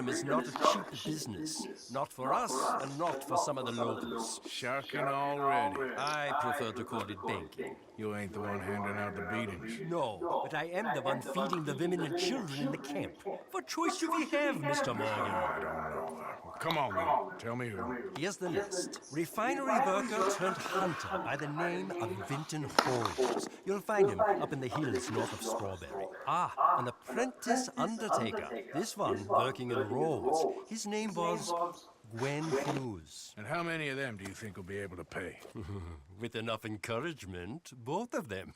Madam is not a cheap business. Not for us, and not for some of the locals. Shucking already. I prefer to call it banking. You ain't the one handing out the beatings. No, but I am the one feeding the women and children in the camp. What choice do we have, Mr. Morgan? I don't know. Well, come on, then. Tell me who. Here's the list. Refinery worker turned hunter by the name of Vinton Holmes. You'll find him up in the hills north of Strawberry. Ah, an apprentice undertaker. This one working in roads. His name was Gwen Hughes. And how many of them do you think will be able to pay? With enough encouragement, both of them.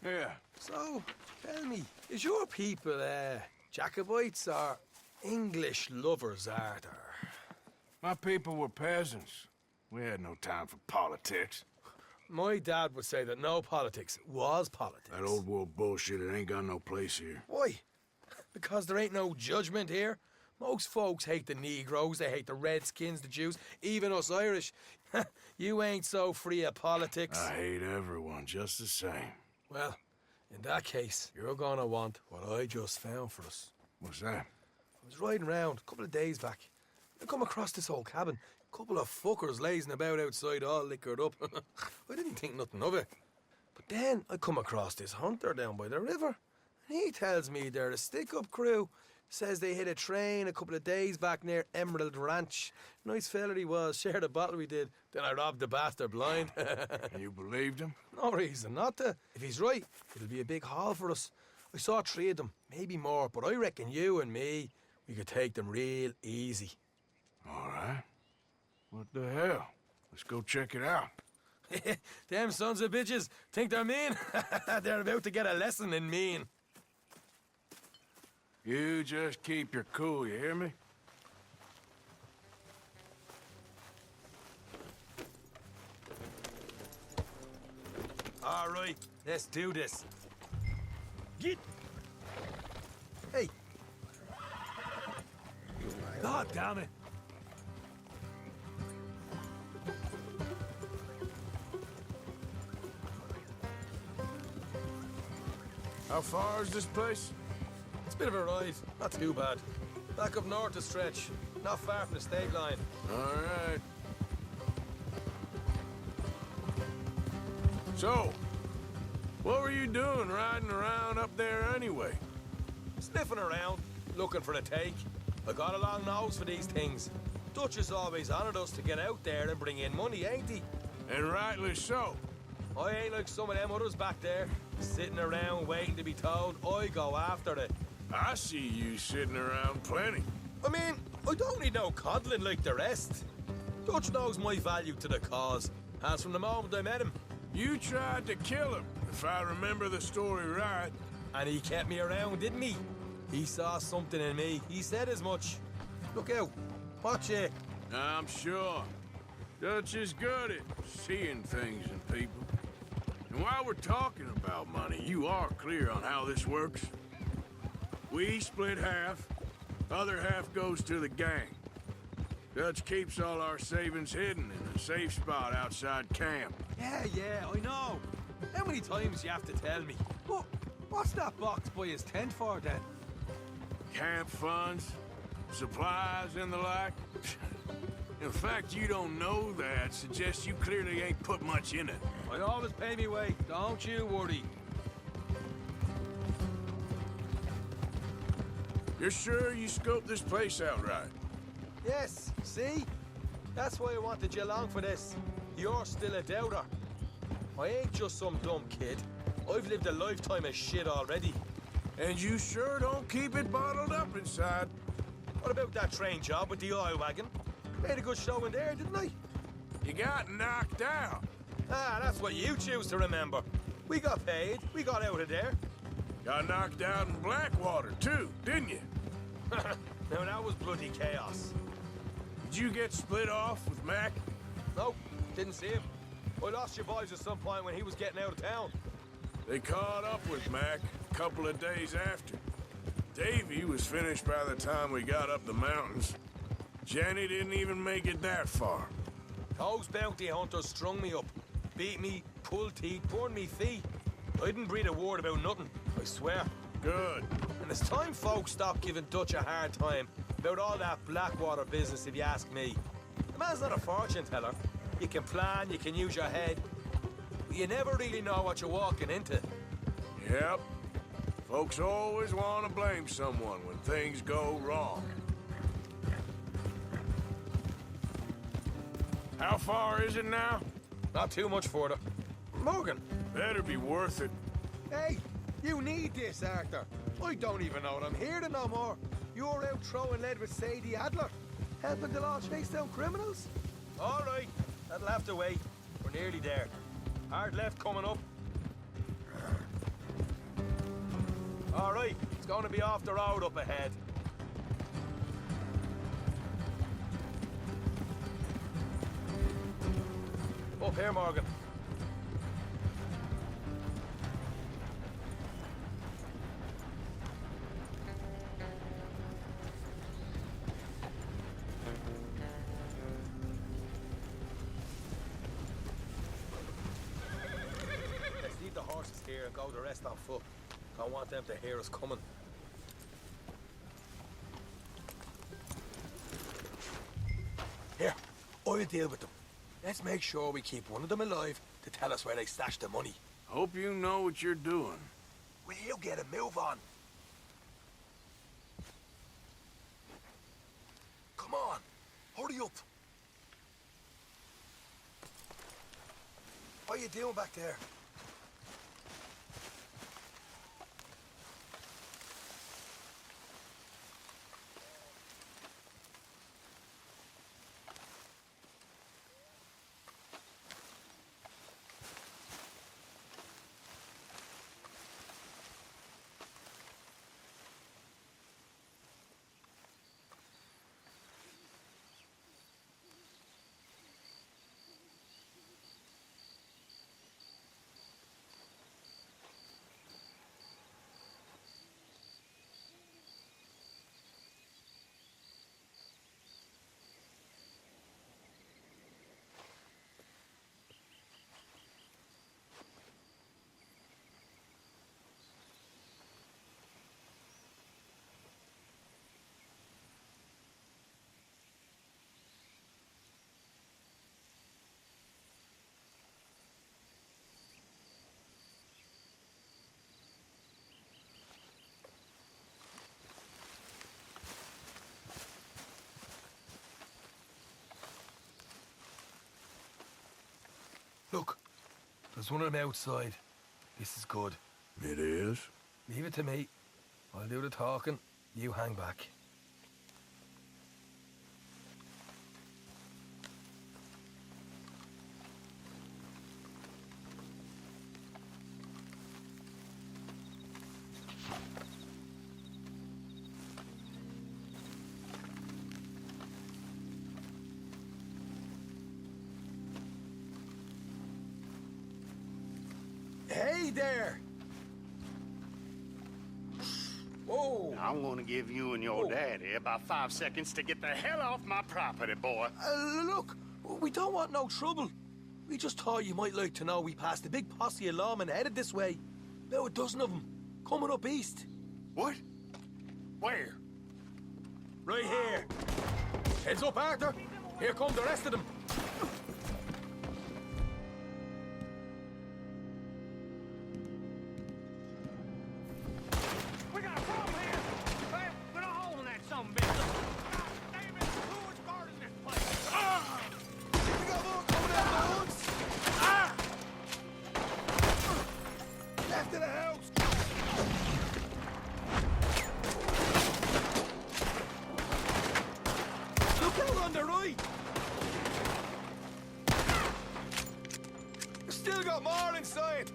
Yeah. So, tell me, is your people, Jacobites or English lovers, are there? My people were peasants. We had no time for politics. My dad would say that no politics was politics. That old world bullshit, it ain't got no place here. Why? Because there ain't no judgment here. Most folks hate the Negroes, they hate the Redskins, the Jews, even us Irish. You ain't so free of politics. I hate everyone just the same. Well, in that case, you're gonna want what I just found for us. What's that? I was riding around a couple of days back. I come across this old cabin. A couple of fuckers lazing about outside all liquored up. I didn't think nothing of it. But then I come across this hunter down by the river. And he tells me they're a stick-up crew. Says they hit a train a couple of days back near Emerald Ranch. Nice fella he was, shared a bottle we did. Then I robbed the bastard blind. You believed him? No reason not to. If he's right, it'll be a big haul for us. I saw 3 of them, maybe more, but I reckon you and me, we could take them real easy. All right. What the hell? Let's go check it out. Them sons of bitches think they're mean. They're about to get a lesson in mean. You just keep your cool, you hear me? All right, let's do this. Get. Hey. God damn it. How far is this place? It's a bit of a ride, not too bad. Back up north a stretch, not far from the state line. All right. So, what were you doing riding around up there anyway? Sniffing around, looking for a take. I got a long nose for these things. Dutch has always honoured us to get out there and bring in money, ain't he? And rightly so. I ain't like some of them others back there, sitting around waiting to be told. I go after it. I see you sitting around plenty. I mean, I don't need no coddling like the rest. Dutch knows my value to the cause, as from the moment I met him. You tried to kill him, if I remember the story right. And he kept me around, didn't he? He saw something in me. He said as much. Look out. Watch it. I'm sure. Dutch is good at seeing things in people. And while we're talking about money, you are clear on how this works? We split half, other half goes to the gang. Dutch keeps all our savings hidden in a safe spot outside camp. Yeah, I know. How many times you have to tell me? What's that box by his tent for, then? Camp funds, supplies, and the like. In fact, you don't know that suggests you clearly ain't put much in it. I always pay me way, don't you worry. You're sure you scoped this place out right? Yes, see? That's why I wanted you along for this. You're still a doubter. I ain't just some dumb kid. I've lived a lifetime of shit already. And you sure don't keep it bottled up inside. What about that train job with the oil wagon? Made a good show in there, didn't I? You got knocked out. Ah, that's what you choose to remember. We got paid. We got out of there. Got knocked out in Blackwater, too, didn't you? Now, that was bloody chaos. Did you get split off with Mac? Nope, didn't see him. I lost your boys at some point when he was getting out of town. They caught up with Mac a couple of days after. Davy was finished by the time we got up the mountains. Jenny didn't even make it that far. Those bounty hunters strung me up. Beat me, pulled teeth, burned me feet. I didn't breathe a word about nothing, I swear. Good. And it's time folks stop giving Dutch a hard time about all that Blackwater business, if you ask me. The man's not a fortune teller. You can plan, you can use your head. But you never really know what you're walking into. Yep. Folks always want to blame someone when things go wrong. How far is it now? Not too much further. Morgan. Better be worth it. Hey, you need this, Arthur. I don't even know what I'm here to no more. You're out throwing lead with Sadie Adler, helping the law chase down criminals. All right, that'll have to wait. We're nearly there. Hard left coming up. All right, it's going to be off the road up ahead. Up here, Morgan. Let's leave the horses here and go the rest on foot. Don't want them to hear us coming. Here, I'll deal with them. Let's make sure we keep one of them alive to tell us where they stashed the money. Hope you know what you're doing. Will you get a move on? Come on, hurry up. What are you doing back there? Look, there's one of them outside. This is good. It is? Leave it to me. I'll do the talking. You hang back. Hey there! Whoa! I'm gonna give you and your daddy about 5 seconds to get the hell off my property, boy. Look, we don't want no trouble. We just thought you might like to know we passed a big posse of lawmen headed this way. About a dozen of them, coming up east. What? Where? Right here. Heads up, Arthur. Here come the rest of them. We got a problem here! Hey, put a hole in that sumbitch! God damn it! Who is guarding this place? We got more coming out of the woods. Left of the house. Look out on the right. Still got more inside.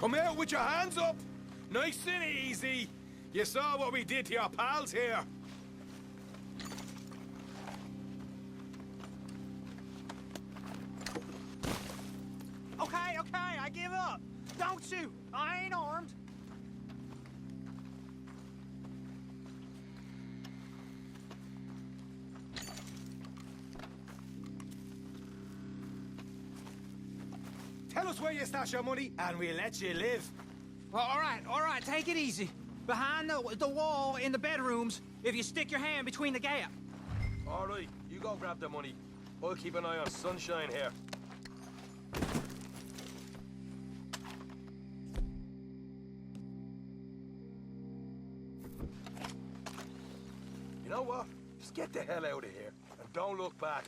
Come out with your hands up. Nice and easy. You saw what we did to your pals here. Okay, I Don't shoot! I ain't armed! Tell us where you stash your money, and we'll let you live. Well, all right, take it easy. Behind the wall in the bedrooms, if you stick your hand between the gap. All right, you go grab the money. I'll keep an eye on Sunshine here. You know what? Just get the hell out of here, and don't look back.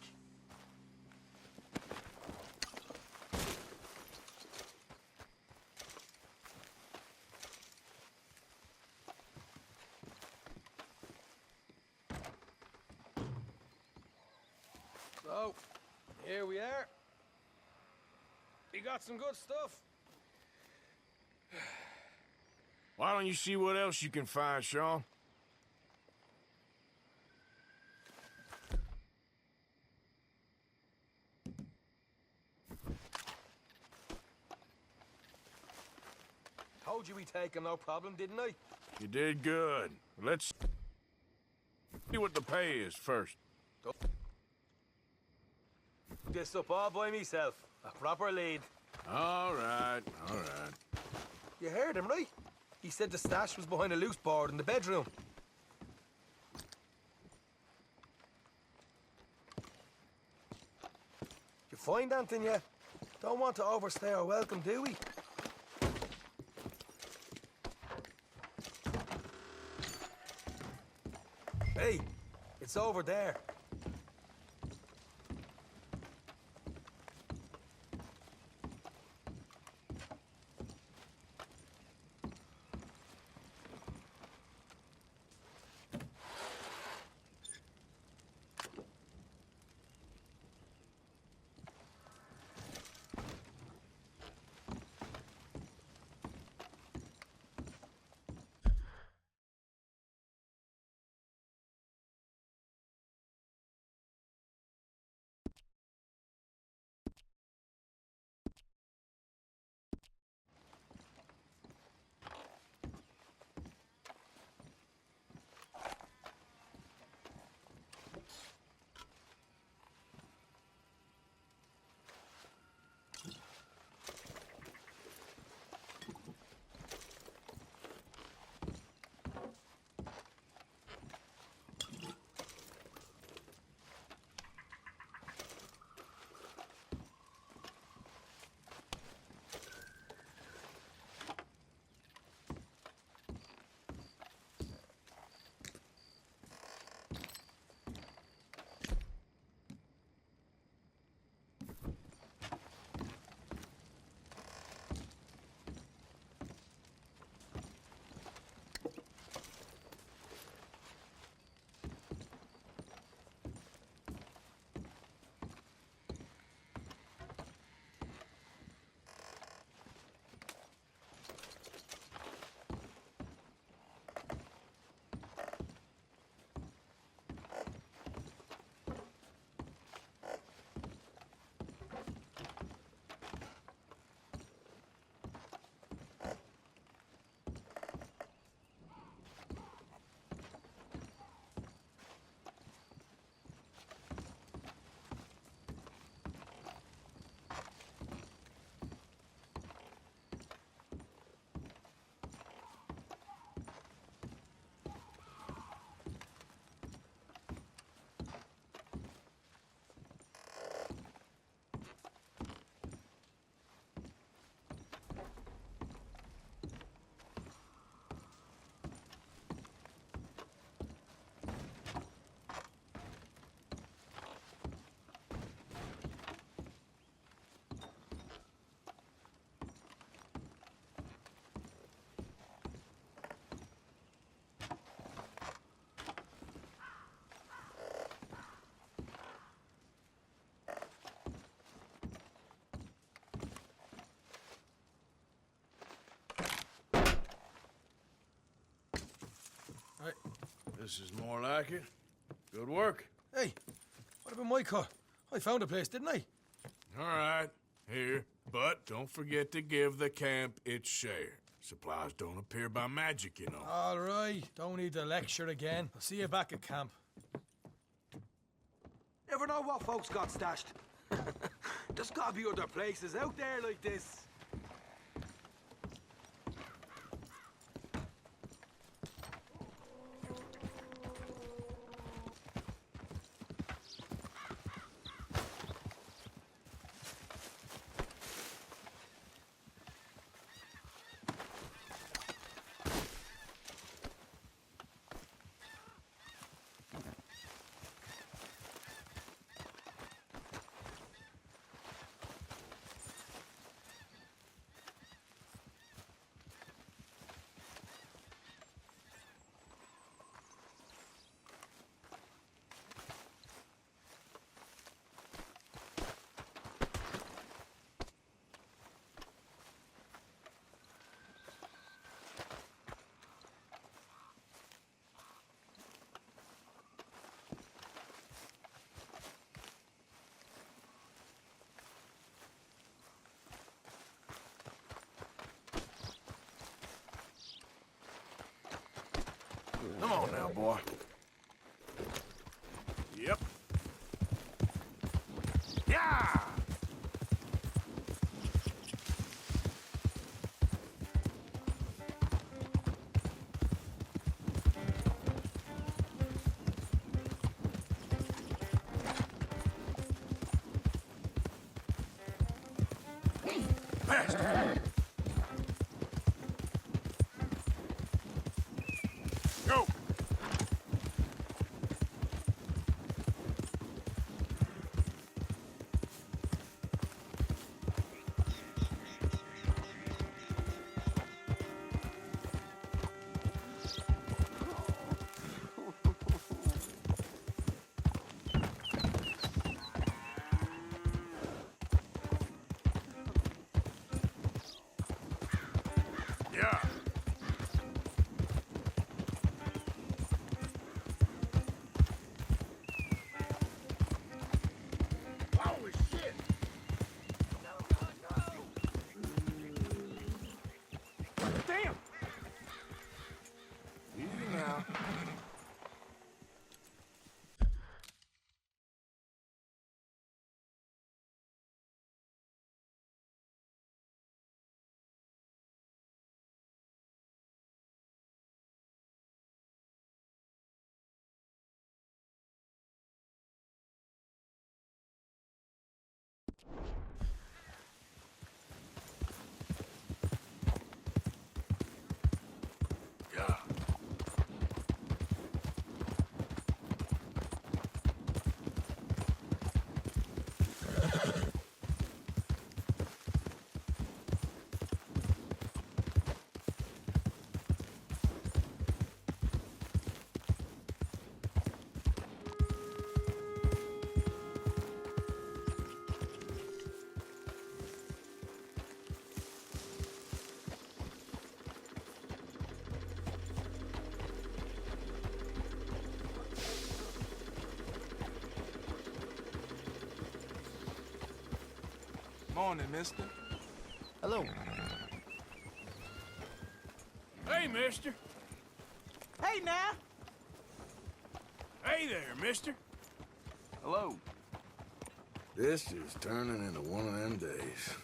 So, here we are. You got some good stuff. Why don't you see what else you can find, Sean? Told you we'd take him, no problem, didn't I? You did good. Let's see what the pay is first. This up all by myself. A proper lead. All right, all right. You heard him, right? He said the stash was behind a loose board in the bedroom. You find anything yet? Don't want to overstay our welcome, do we? Hey, it's over there. This is more like it. Good work. Hey, what about my cut? I found a place, didn't I? All right, here. But don't forget to give the camp its share. Supplies don't appear by magic, you know. All right, don't need to lecture again. I'll see you back at camp. Never know what folks got stashed. There's gotta be other places out there like this. Come on now, boy. Yep. Yeah! Fast! Go! Yeah. Holy shit! Damn! Easy now. Yeah. Morning, mister. Hello. Hey, mister. Hey, now. Hey there, mister. Hello. This is turning into one of them days.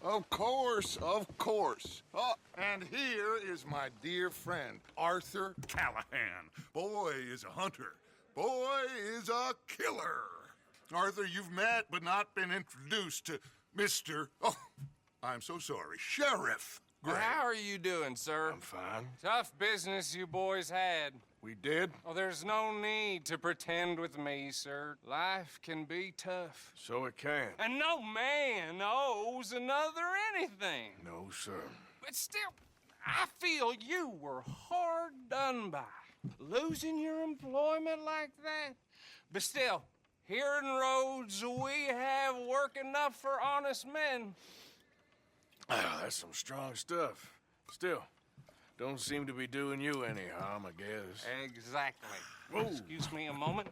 Of course, of course. Oh, and here is my dear friend, Arthur Callahan. Boy is a hunter. Boy is a killer. Arthur, you've met but not been introduced to Mr. Oh, I'm so sorry, Sheriff Great. How are you doing, sir? I'm fine. Tough business you boys had. We did? Oh, there's no need to pretend with me, sir. Life can be tough. So it can. And no man owes another anything. No, sir. But still, I feel you were hard done by. Losing your employment like that. But still, here in Rhodes, we have work enough for honest men. Ah, that's some strong stuff. Still, don't seem to be doing you any harm, I guess. Exactly. Whoa. Excuse me a moment.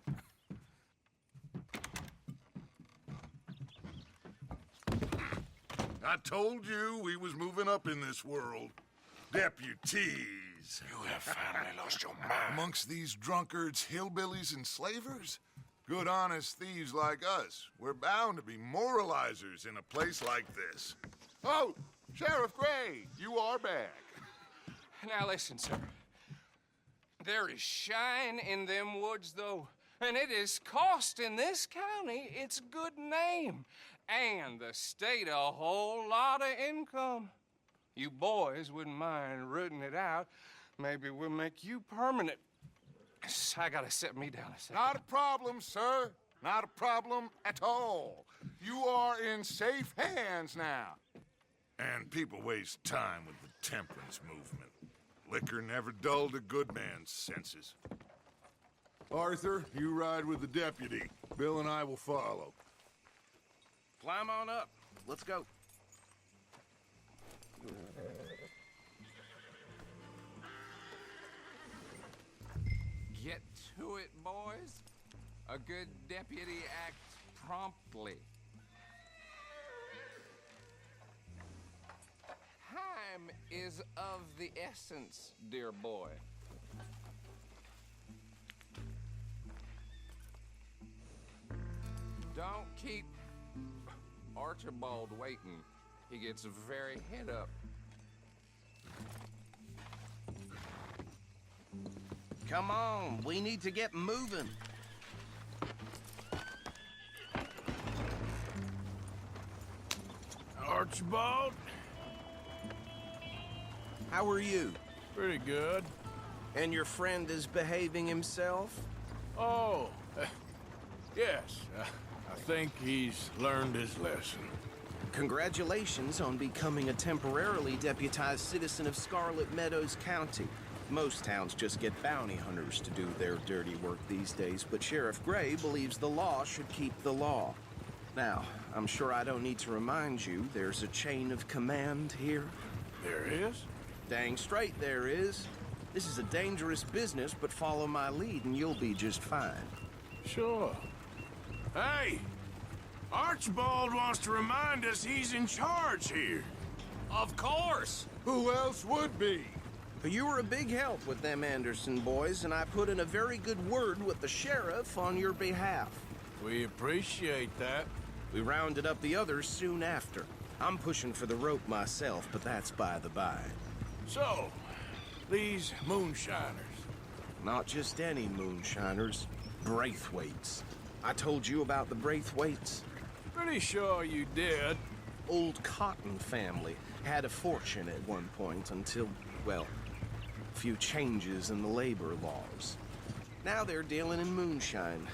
I told you we was moving up in this world. Deputies. You have finally lost your mind. Amongst these drunkards, hillbillies, and slavers? Good, honest thieves like us. We're bound to be moralizers in a place like this. Oh, Sheriff Gray, you are back. Now listen, sir. There is shine in them woods, though, and it is costing this county its good name and the state a whole lot of income. You boys wouldn't mind rooting it out. Maybe we'll make you permanent. I gotta set me down a second. Not a problem, sir. Not a problem at all. You are in safe hands now. And people waste time with the temperance movement. Liquor never dulled a good man's senses. Arthur, you ride with the deputy. Bill and I will follow. Climb on up. Let's go. Get to it, boys. A good deputy acts promptly. Time is of the essence, dear boy. Don't keep Archibald waiting. He gets very head up. Come on, we need to get moving. Archibald? How are you? Pretty good. And your friend is behaving himself? Oh, yes. I think he's learned his lesson. Congratulations on becoming a temporarily deputized citizen of Scarlet Meadows County. Most towns just get bounty hunters to do their dirty work these days, but Sheriff Gray believes the law should keep the law. Now, I'm sure I don't need to remind you there's a chain of command here. There is? Dang straight there is. This is a dangerous business, but follow my lead and you'll be just fine. Sure. Hey! Archibald wants to remind us he's in charge here. Of course! Who else would be? You were a big help with them Anderson boys, and I put in a very good word with the sheriff on your behalf. We appreciate that. We rounded up the others soon after. I'm pushing for the rope myself, but that's by the by. So, these moonshiners. Not just any moonshiners, Braithwaites. I told you about the Braithwaites? Pretty sure you did. Old Cotton family had a fortune at one point until, well, a few changes in the labor laws. Now they're dealing in moonshine.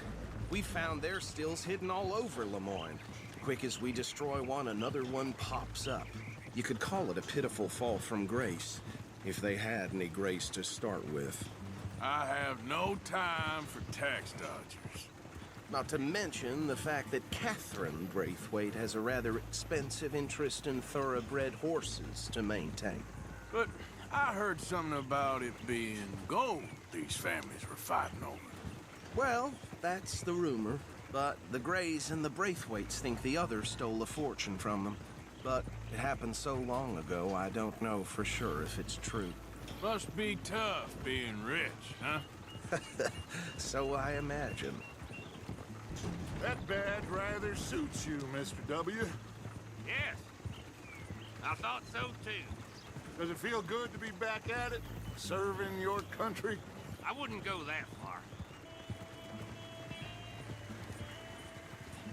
We found their stills hidden all over Lemoyne. Quick as we destroy one, another one pops up. You could call it a pitiful fall from grace, if they had any grace to start with. I have no time for tax dodgers. Not to mention the fact that Catherine Braithwaite has a rather expensive interest in thoroughbred horses to maintain. But I heard something about it being gold these families were fighting over. Well, that's the rumor. But the Grays and the Braithwaites think the other stole a fortune from them. But it happened so long ago, I don't know for sure if it's true. Must be tough being rich, huh? So I imagine. That badge rather suits you, Mr. W. Yes. I thought so, too. Does it feel good to be back at it, serving your country? I wouldn't go that far.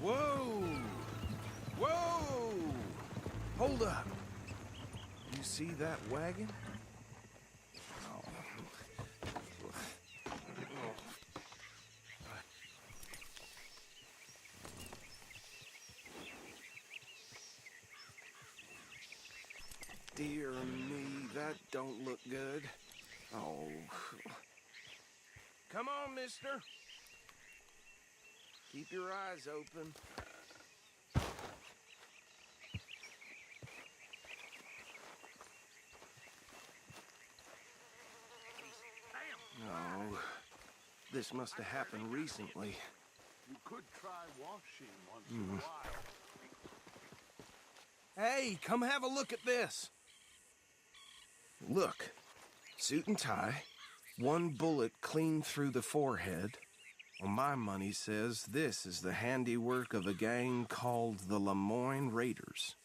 Whoa! Whoa! Hold up. You see that wagon? Dear me, that don't look good. Oh. Come on, mister. Keep your eyes open. Oh, this must have happened recently. You could try washing once in a while. Hey, come have a look at this. Look, suit and tie, one bullet clean through the forehead. Well, my money says this is the handiwork of a gang called the Lemoyne Raiders.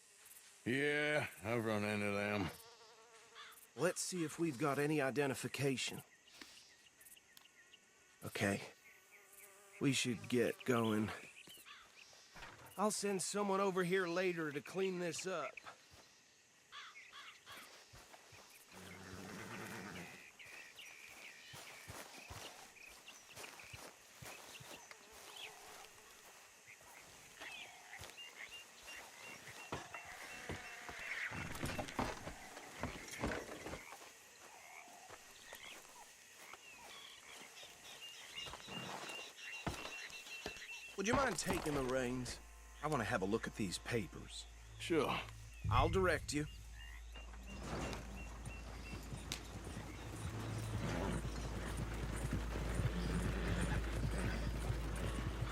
Yeah, I've run into them. Let's see if we've got any identification. Okay, we should get going. I'll send someone over here later to clean this up. Would you mind taking the reins? I want to have a look at these papers. Sure. I'll direct you.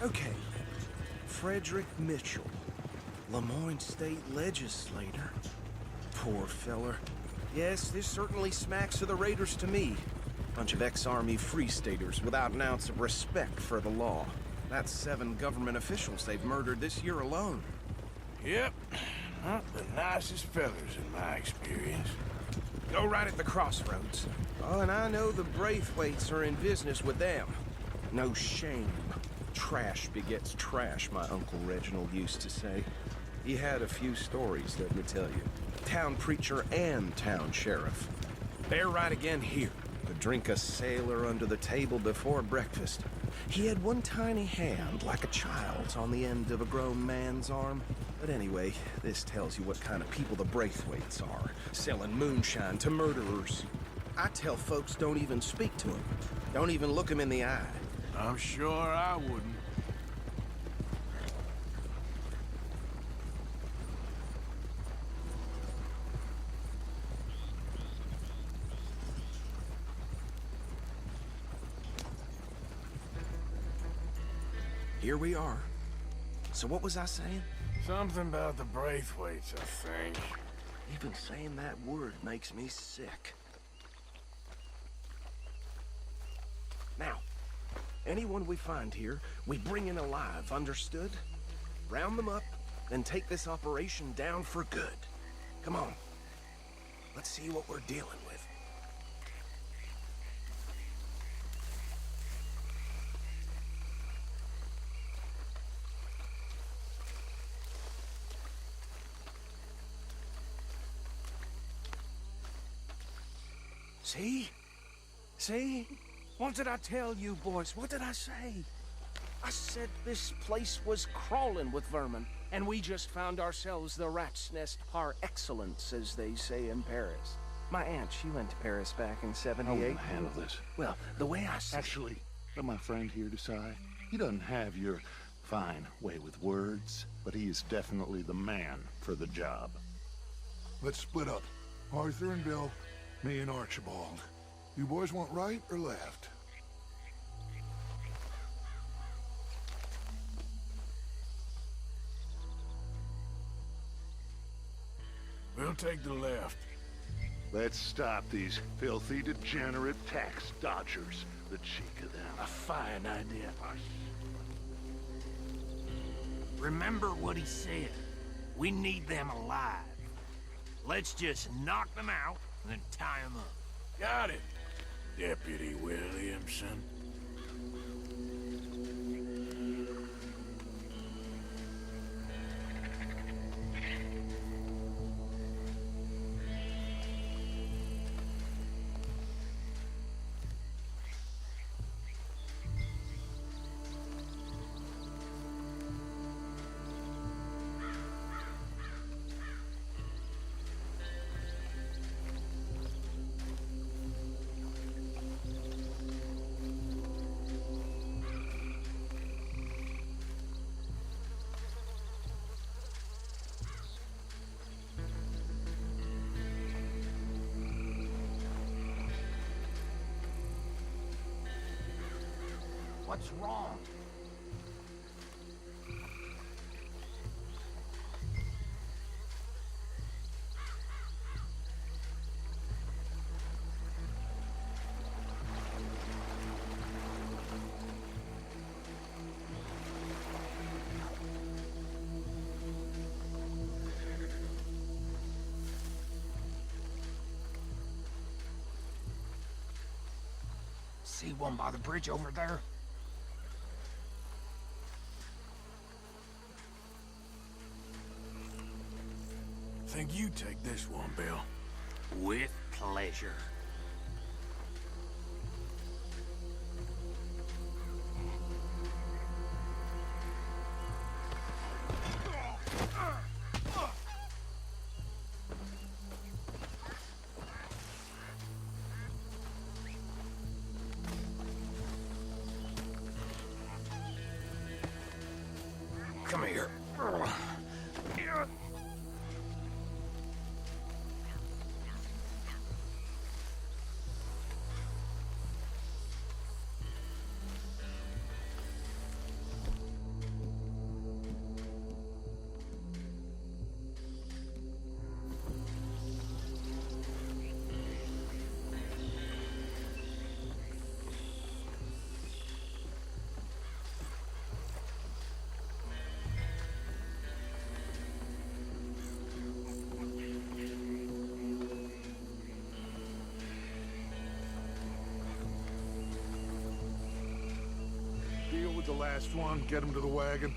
Okay. Frederick Mitchell, Lemoyne State Legislator. Poor feller. Yes, this certainly smacks of the Raiders to me. Bunch of ex-Army Free Staters without an ounce of respect for the law. That's 7 government officials they've murdered this year alone. Yep. Not the nicest fellas in my experience. Go right at the crossroads. Oh, and I know the Braithwaites are in business with them. No shame. Trash begets trash, my Uncle Reginald used to say. He had a few stories, let me tell you. Town preacher and town sheriff. They're right again here. Could drink a sailor under the table before breakfast. He had one tiny hand, like a child's, on the end of a grown man's arm. But anyway, this tells you what kind of people the Braithwaites are, selling moonshine to murderers. I tell folks don't even speak to them. Don't even look them in the eye. I'm sure I wouldn't. Here we are. So what was I saying? Something about the Braithwaites, I think. Even saying that word makes me sick. Now, anyone we find here, we bring in alive, understood? Round them up, then take this operation down for good. Come on. Let's see what we're dealing with. See? See? What did I tell you, boys? What did I say? I said this place was crawling with vermin, and we just found ourselves the rat's nest par excellence, as they say in Paris. My aunt, she went to Paris back in '78. I won't handle this. Well, the way I see Actually, let my friend here decide. He doesn't have your fine way with words, but he is definitely the man for the job. Let's split up. Arthur and Bill, me and Archibald. You boys want right or left? We'll take the left. Let's stop these filthy, degenerate tax dodgers. The cheek of them. A fine idea. Remember what he said. We need them alive. Let's just knock them out and then tie them up. Got it, Deputy Williamson. What's wrong? See one by the bridge over there? Think you take this one, Bill. With pleasure. Come here. Deal with the last one, get him to the wagon.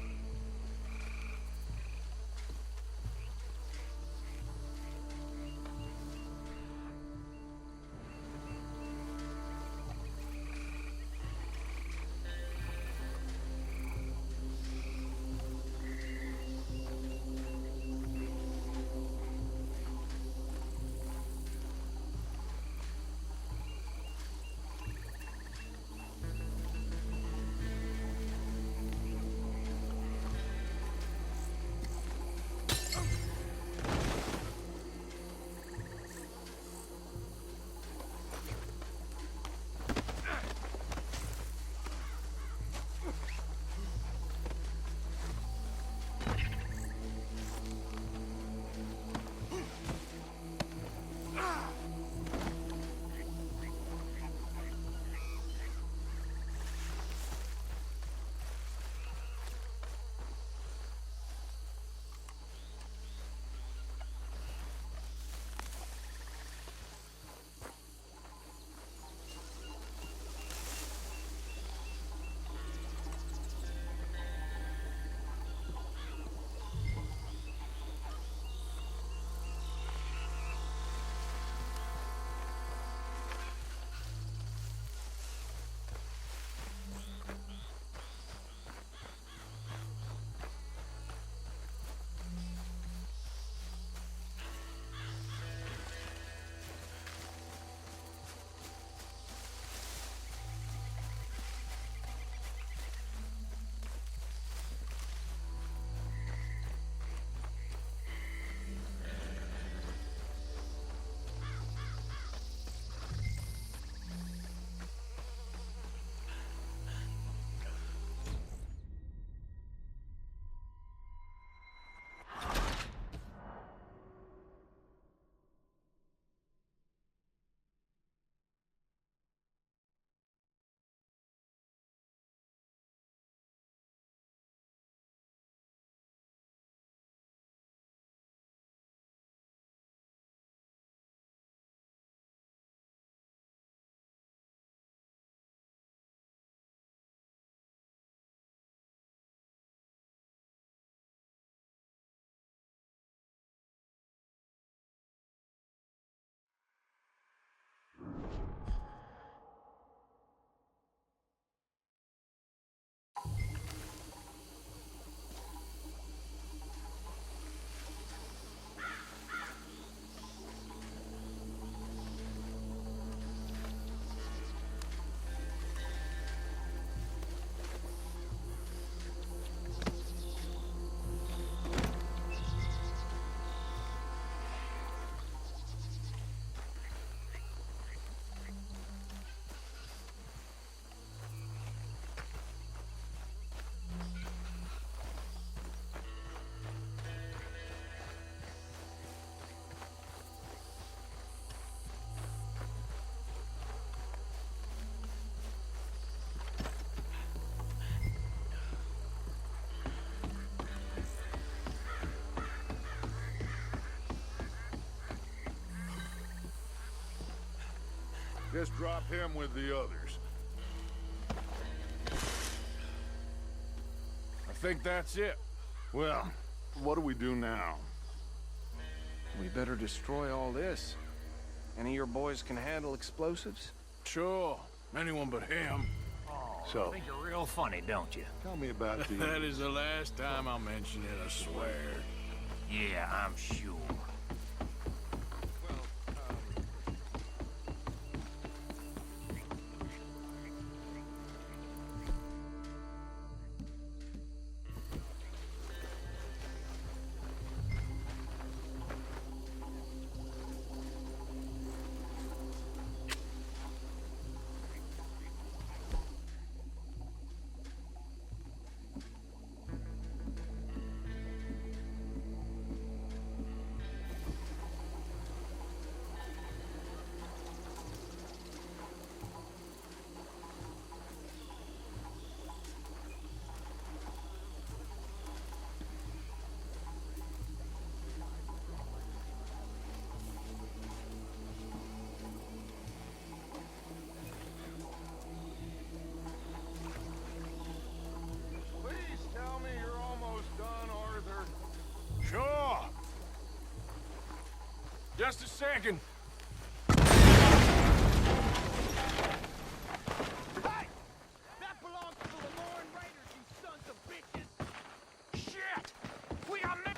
just drop him with the others. I think that's it. Well, what do we do now? We better destroy all this. Any of your boys can handle explosives? Sure. Anyone but him. So, Think you're real funny, don't you? tell me about the... That is the last time I'll mention it, I swear. Yeah, I'm sure. Please tell me you're almost done, Arthur. Sure. Just a second. Hey! That belongs to the Lemoyne Raiders, you sons of bitches! Shit! We got men!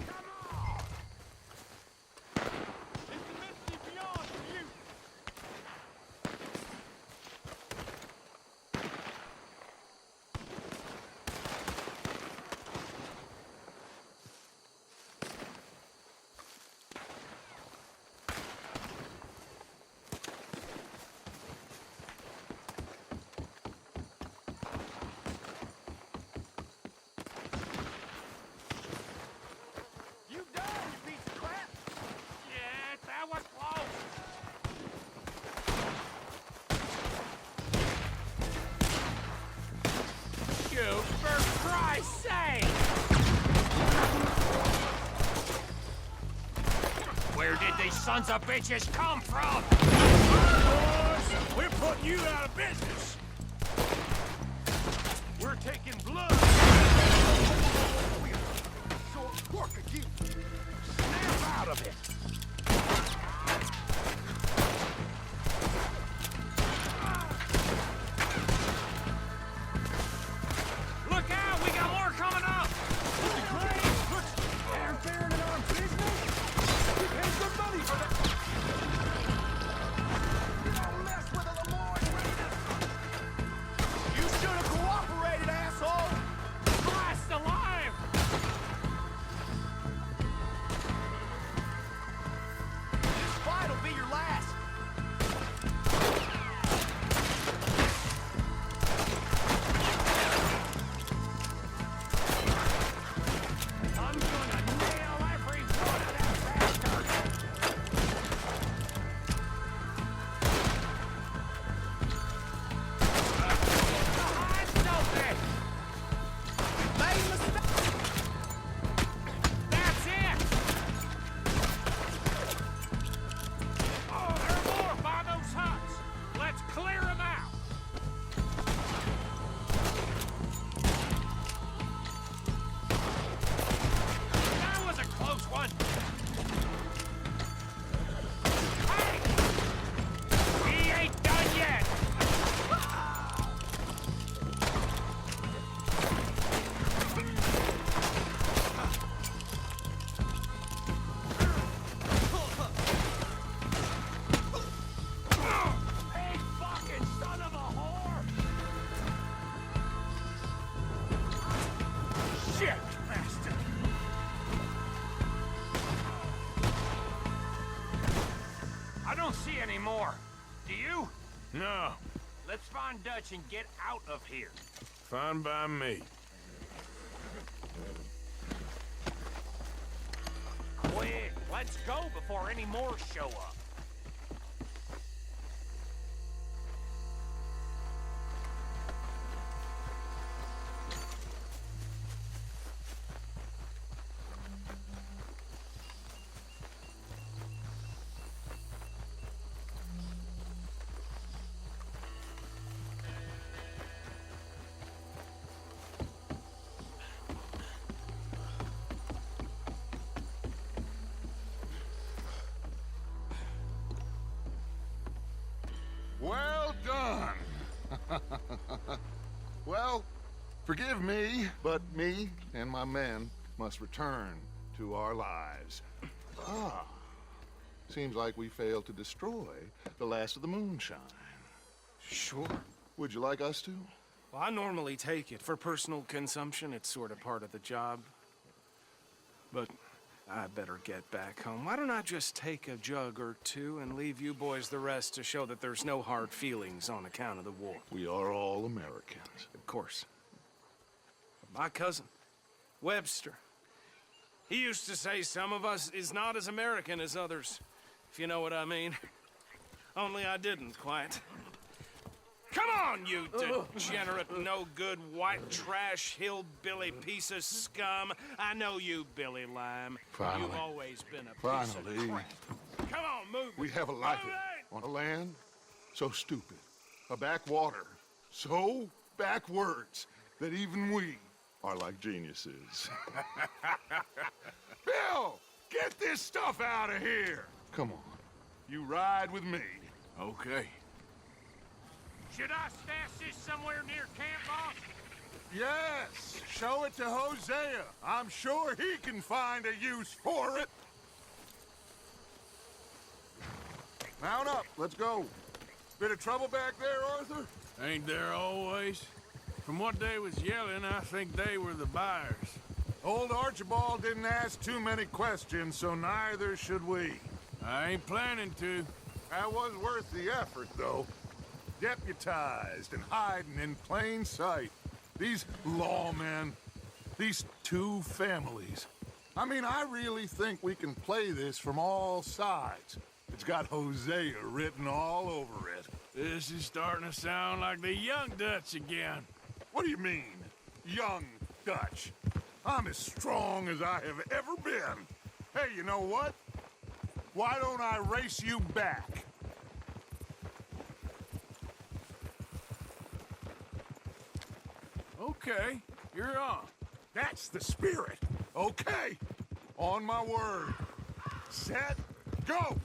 Come on! It's immensely beyond you! You done, you piece of crap! Yeah, that was close! You, for Christ's sake! Where did these sons of bitches come from? Boys, we're putting you out of business. We're taking blood! So work again. Snap out of it! Look out! We got more coming up! Interfering in our business? We paid good money for that. You don't mess with the Lemoyne Raiders. You should have cooperated, asshole. Christ alive! This fight will be your last. I'm gonna nail every one of that bastard! Hide something! Made mistake. That's it! Oh, there are more by those huts! Let's clear them out! That was a close one! Hey! We ain't done yet! Hey, fucking son of a whore! Shit, bastard! I don't see any more. Do you? No, Let's find Dutch and get out of here. fine by me. Quick, let's go before any more show up. Well done. Well, forgive me, but me and my men must return to our lives. Ah, seems like we failed to destroy the last of the moonshine. Sure. Would you like us to? Well, I normally take it. For personal consumption, it's sort of part of the job. But I better get back home. Why don't I just take a jug or two and leave you boys the rest to show that there's no hard feelings on account of the war? We are all Americans. Of course. My cousin, Webster, he used to say some of us is not as American as others, if you know what I mean. Only I didn't quite. Come on, you degenerate, no-good, white trash, hillbilly piece of scum. I know you, Billy Lime. Finally. You've always been a piece Finally. of crap. Come on, move We it. have a life Move it! on a land so stupid, a backwater so backwards that even we are like geniuses. Bill, get this stuff out of here. Come on, you ride with me. Okay. Should I stash this somewhere near camp, boss? Yes, show it to Hosea. I'm sure he can find a use for it. Mount up, let's go. Bit of trouble back there, Arthur? Ain't there always? From what they was yelling, I think they were the buyers. Old Archibald didn't ask too many questions, so neither should we. I ain't planning to. That was worth the effort, though. Deputized and hiding in plain sight. These lawmen, these two families. I mean, I really think we can play this from all sides. It's got Hosea written all over it. This is starting to sound like the Young Dutch again. What do you mean, young Dutch? I'm as strong as I have ever been. Hey, you know what? Why don't I race you back? Okay, you're on. That's the spirit. Okay. On my word. Set, go!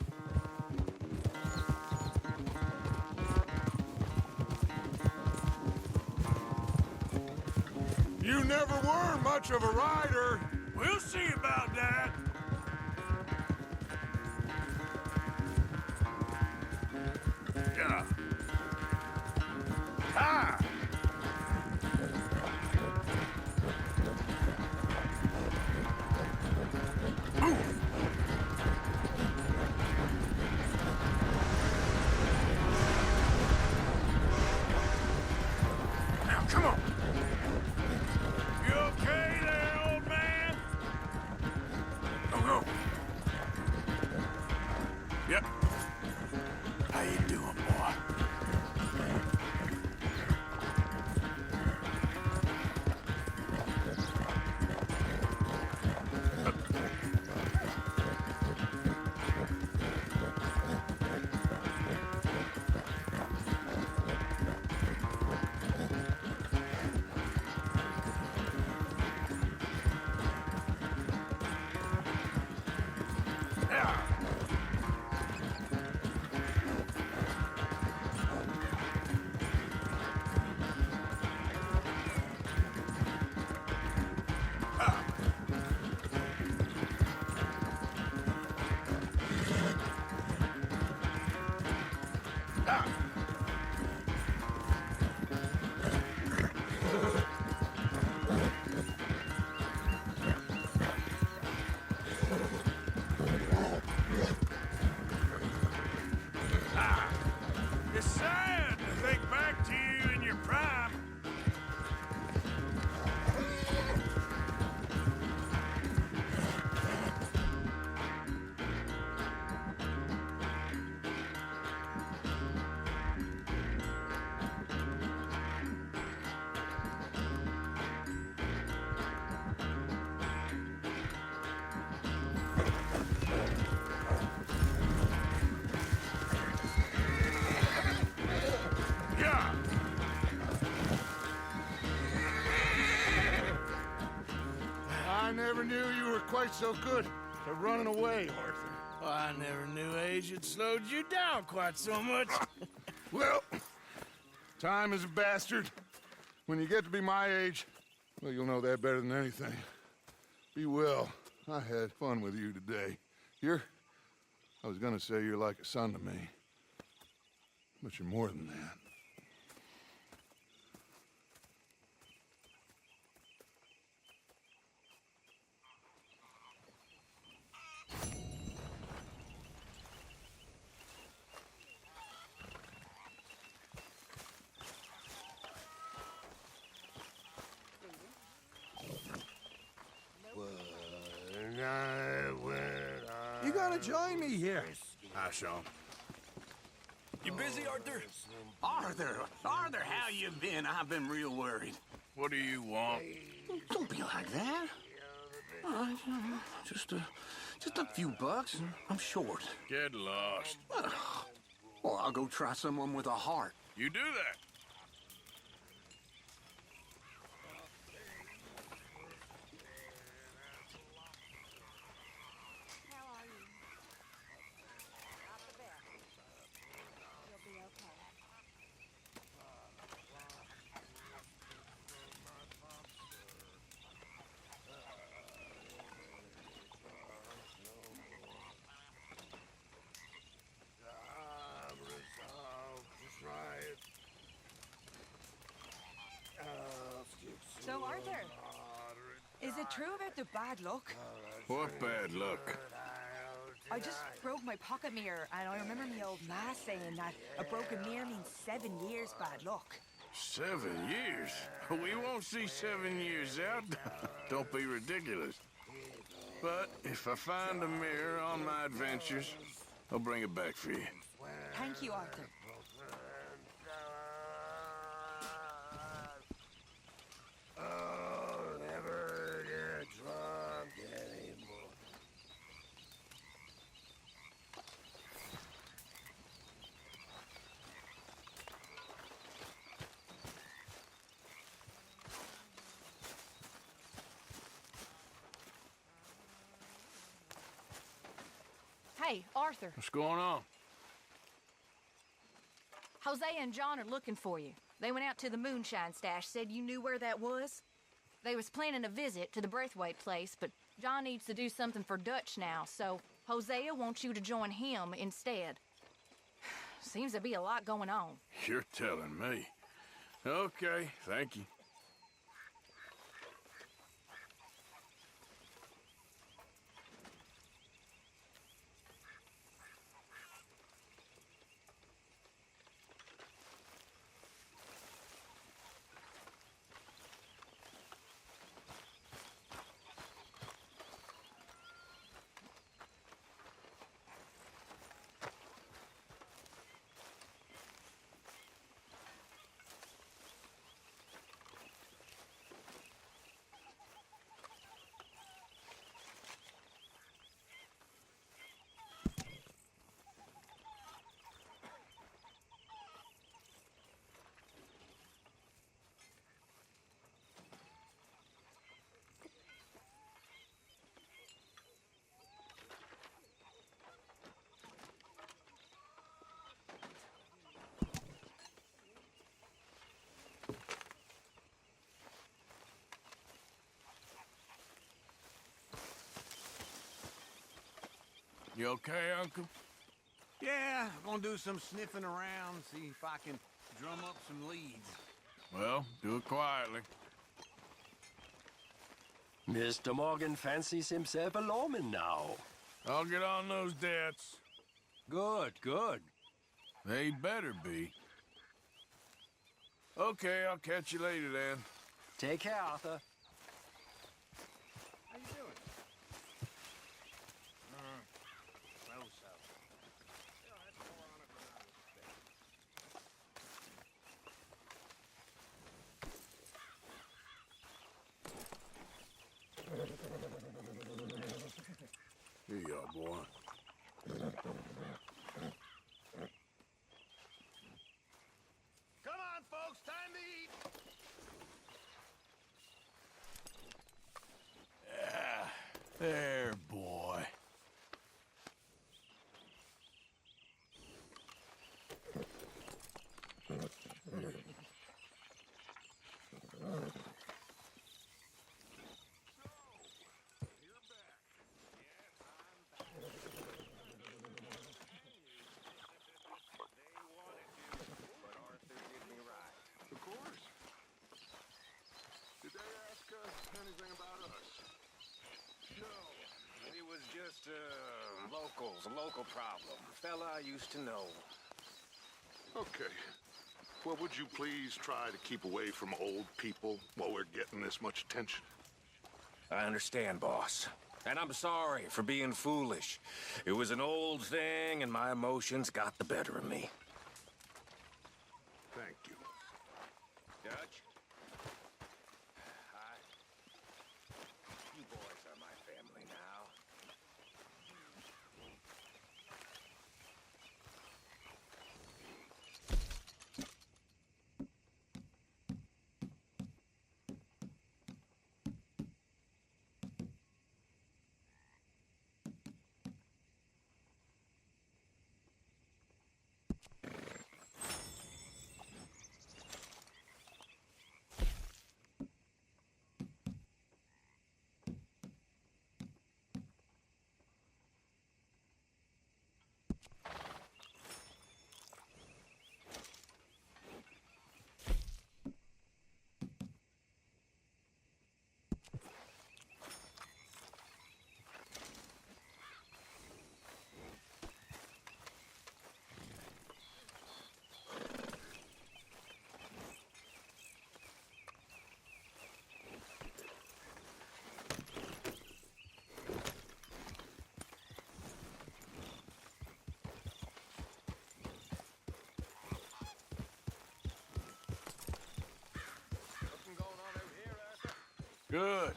You never were much of a rider. We'll see about that. Yeah. Ah! Now, come on. You okay there, old man? Go, go. Yep. How you doing, boy? Yeah. It's sad to think back to you in your prime. Yeah. I never knew you were quite so good at running away, Arthur. I never knew age had slowed you down quite so much. Well, time is a bastard. When you get to be my age, well, you'll know that better than anything. Be well. I had fun with you today. I was gonna say you're like a son to me. But you're more than that. You gotta join me here. Hi, Sean. You busy, Arthur? Arthur, how you been? I've been real worried. What do you want? Don't be like that. Just a few bucks, and I'm short. Get lost. Well, I'll go try someone with a heart. You do that. So, Arthur, is it true about the bad luck? What bad luck? I just broke my pocket mirror, and I remember my old ma saying that a broken mirror means 7 years bad luck. 7 years? We won't see 7 years out. Don't be ridiculous. But if I find a mirror on my adventures, I'll bring it back for you. Thank you, Arthur. Hey, Arthur. What's going on? Jose and John are looking for you. They went out to the moonshine stash, said you knew where that was. They was planning a visit to the Braithwaite place, but John needs to do something for Dutch now, so Hosea wants you to join him instead. Seems to be a lot going on. You're telling me. Okay, thank you. You okay, Uncle? Yeah, I'm gonna do some sniffing around, see if I can drum up some leads. Well, do it quietly. Mr. Morgan fancies himself a lawman now. I'll get on those debts. Good, good. They'd better be. Okay, I'll catch you later then. Take care, Arthur. How you doing? Well, so. Here you are, boy. Come on, folks, time to eat. just a local problem. Fella I used to know. Okay. Well, would you please try to keep away from old people while we're getting this much attention? I understand, boss. And I'm sorry for being foolish. It was an old thing, and my emotions got the better of me. Thank you. Dutch? Hi. You boys are my family now. Good.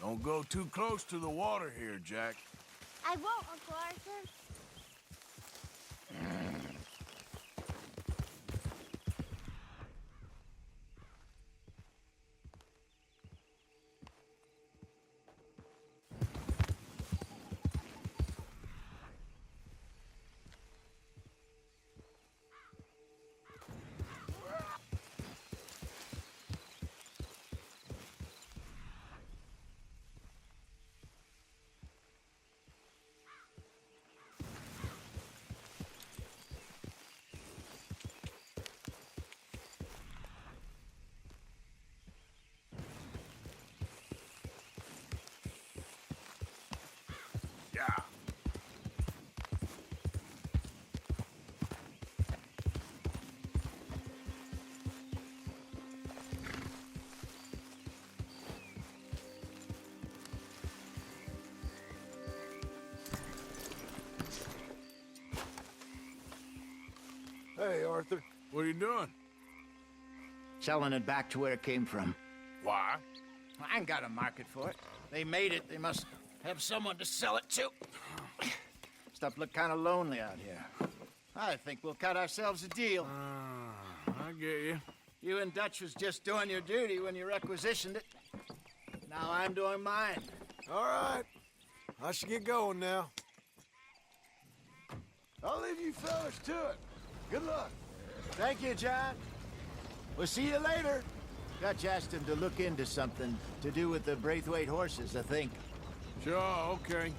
Don't go too close to the water here, Jack. I won't, Uncle Arthur. Yeah. Hey, Arthur. What are you doing? Selling it back to where it came from. Why? I ain't got a market for it. They made it. They must have someone to sell it to. Stuff look kind of lonely out here. I think we'll cut ourselves a deal. I get you. You and Dutch was just doing your duty when you requisitioned it. Now I'm doing mine. All right. I should get going now. I'll leave you fellas to it. Good luck. Thank you, John. We'll see you later. Dutch asked him to look into something to do with the Braithwaite horses, I think. Sure, okay.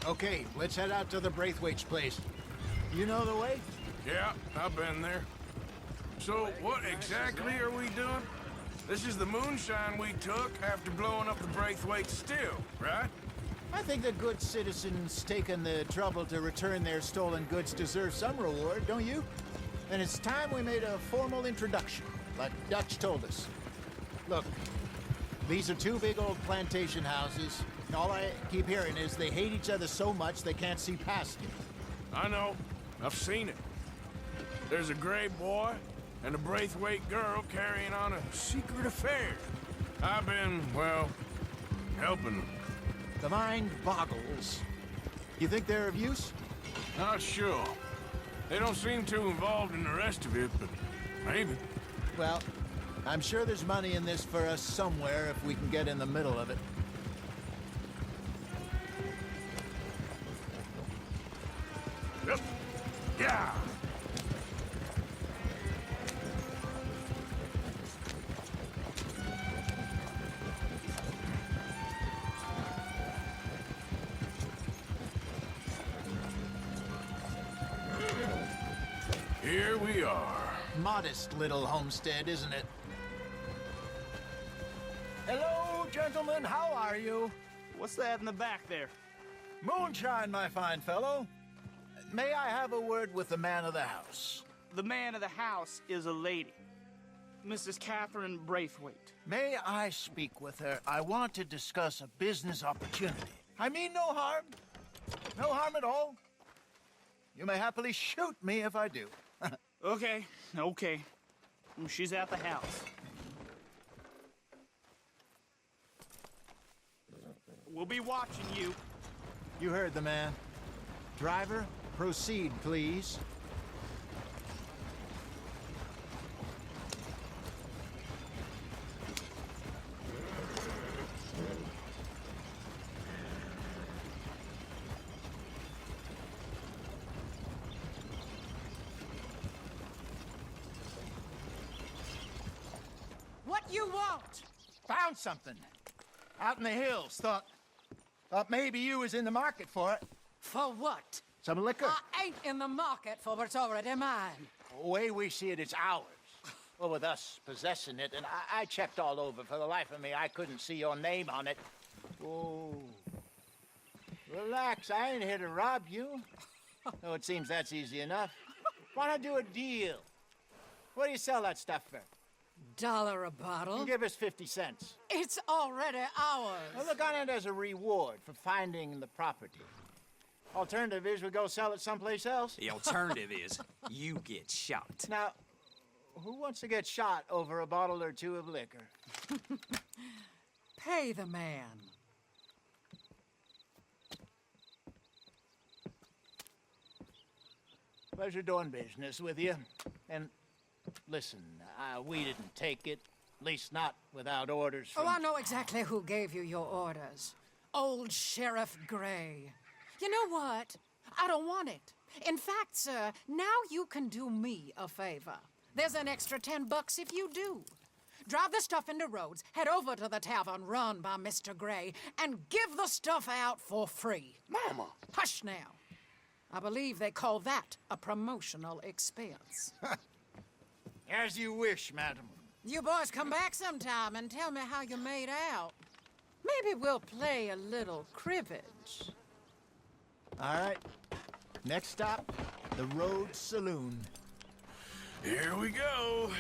Okay, let's head out to the Braithwaite's place. You know the way? Yeah, I've been there. So, what exactly are we doing? This is the moonshine we took after blowing up the Braithwaite still, right? I think the good citizens taking the trouble to return their stolen goods deserve some reward, don't you? And it's time we made a formal introduction, like Dutch told us. Look, these are two big old plantation houses. All I keep hearing is they hate each other so much they can't see past it. I know. I've seen it. There's a gray boy and a Braithwaite girl carrying on a secret affair. I've been, well, helping them. The mind boggles. You think they're of use? Not sure. They don't seem too involved in the rest of it, but maybe. Well, I'm sure there's money in this for us somewhere if we can get in the middle of it. Yep. Yeah. Here we are. Modest little homestead, isn't it? Hello, gentlemen. How are you? What's that in the back there? Moonshine, my fine fellow. May I have a word with the man of the house? The man of the house is a lady. Mrs. Catherine Braithwaite. May I speak with her? I want to discuss a business opportunity. I mean no harm. No harm at all. You may happily shoot me if I do. Okay. She's at the house. We'll be watching you. You heard the man. Driver, proceed, please. What you want? Found something. Out in the hills. Thought maybe you was in the market for it. For what? Some liquor. I ain't in the market for what's already mine. The way we see it, it's ours. Well, with us possessing it, and I checked all over. For the life of me, I couldn't see your name on it. Oh. Relax, I ain't here to rob you. Oh, it seems that's easy enough. Why not do a deal? What do you sell that stuff for? $1 a bottle? You give us 50 cents. It's already ours. Well, look on it as a reward for finding the property. Alternative is we go sell it someplace else. The alternative is you get shot. Now, who wants to get shot over a bottle or two of liquor? Pay the man. Pleasure doing business with you. And listen, we didn't take it. At least not without orders from... Oh, I know exactly who gave you your orders. Old Sheriff Gray. You know what? I don't want it. In fact, sir, now you can do me a favor. There's an extra $10 if you do. Drive the stuff into Rhodes, head over to the tavern run by Mr. Gray, and give the stuff out for free. Mama! Hush now. I believe they call that a promotional expense. As you wish, madam. You boys come back sometime and tell me how you made out. Maybe we'll play a little cribbage. All right. Next stop, the Rhodes Saloon. Here we go.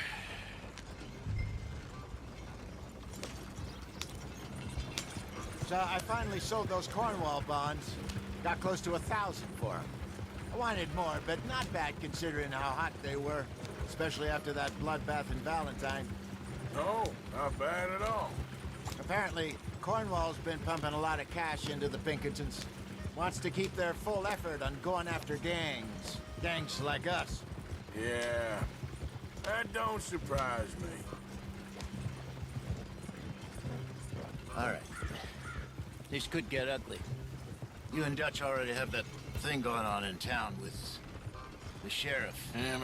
So I finally sold those Cornwall bonds. Got close to 1,000 for them. I wanted more, but not bad considering how hot they were, especially after that bloodbath in Valentine. No, not bad at all. Apparently, Cornwall's been pumping a lot of cash into the Pinkertons. Wants to keep their full effort on going after gangs. Gangs like us. Yeah, that don't surprise me. All right. This could get ugly. You and Dutch already have that thing going on in town with the sheriff. Yeah,